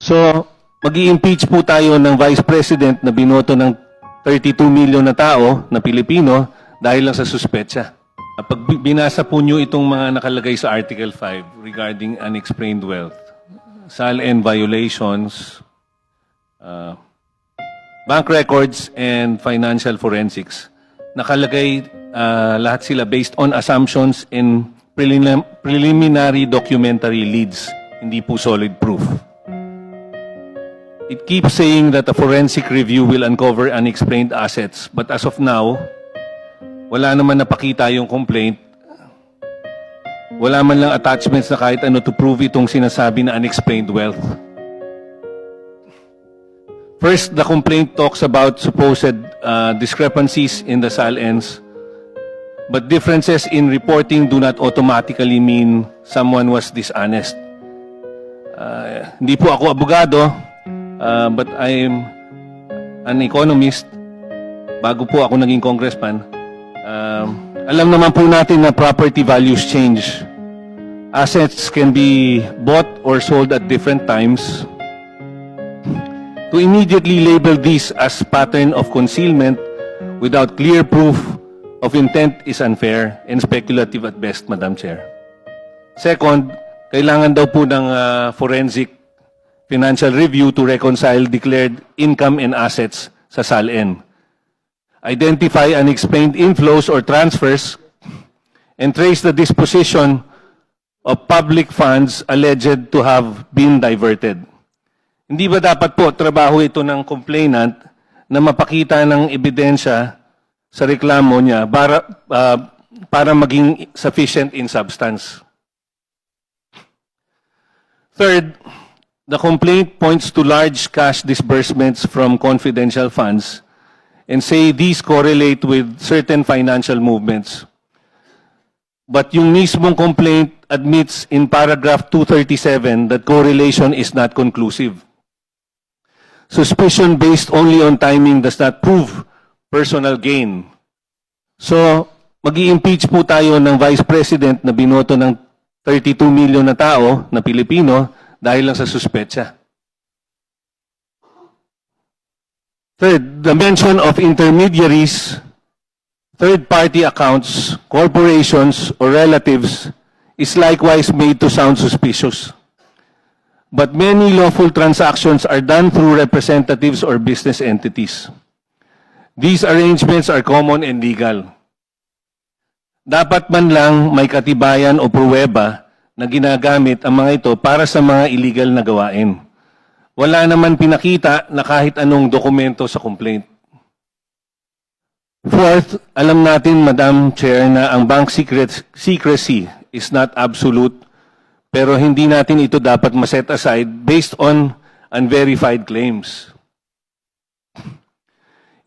So, mag-i-impeach po tayo ng Vice President na binoto ng 32 million na tao na Pilipino dahil lang sa suspetsa. Pag binasa po nyo itong mga nakalagay sa Article 5 regarding unexplained wealth, SALN violations, bank records, and financial forensics, nakalagay lahat sila based on assumptions in preliminary documentary leads, hindi po solid proof. It keeps saying that a forensic review will uncover unexplained assets, but as of now, wala naman napakita yung complaint. Wala man lang attachments na kahit ano to prove itong sinasabi na unexplained wealth. First, the complaint talks about supposed discrepancies in the SALNs, but differences in reporting do not automatically mean someone was dishonest. Hindi po ako abogado, but I'm an economist. Bago po ako naging congressman, alam naman po natin na property values change. Assets can be bought or sold at different times. To immediately label this as pattern of concealment without clear proof of intent is unfair and speculative at best, Madam Chair. Second, kailangan daw po ng forensic financial review to reconcile declared income and assets sa SALN. Identify unexplained inflows or transfers, and trace the disposition of public funds alleged to have been diverted. Hindi ba dapat po trabaho ito ng complainant na mapakita ng ebidensya sa reklamo niya para maging sufficient in substance? Third, the complaint points to large cash disbursements from confidential funds and say these correlate with certain financial movements. But yung mismong complaint admits in paragraph 237 that correlation is not conclusive. Suspicion based only on timing does not prove personal gain. So, mag-i-impeach po tayo ng Vice President na binoto ng 32 million na tao na Pilipino dahil lang sa suspetsa. Third, the mention of intermediaries, third-party accounts, corporations, or relatives is likewise made to sound suspicious. But many lawful transactions are done through representatives or business entities. These arrangements are common and legal. Dapat man lang may katibayan o pruweba na ginagamit ang mga ito para sa mga illegal na gawain. Wala naman pinakita na kahit anong dokumento sa complaint. Fourth, alam natin, Madam Chair, na ang bank secrecy is not absolute, pero hindi natin ito dapat ma-set aside based on unverified claims.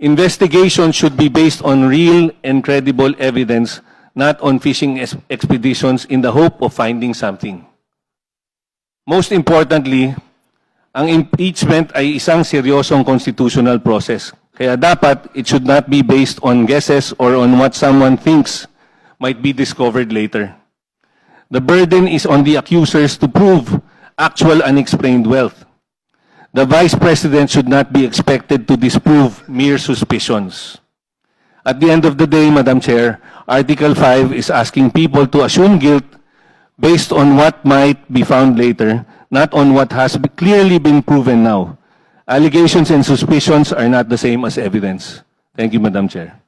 Investigation should be based on real and credible evidence, not on fishing expeditions in the hope of finding something. Most importantly, ang impeachment ay isang seryosong constitutional process. Kaya dapat, it should not be based on guesses or on what someone thinks might be discovered later. The burden is on the accusers to prove actual unexplained wealth. The Vice President should not be expected to disprove mere suspicions. At the end of the day, Madam Chair, Article 5 is asking people to assume guilt based on what might be found later, not on what has clearly been proven now. Allegations and suspicions are not the same as evidence. Thank you, Madam Chair.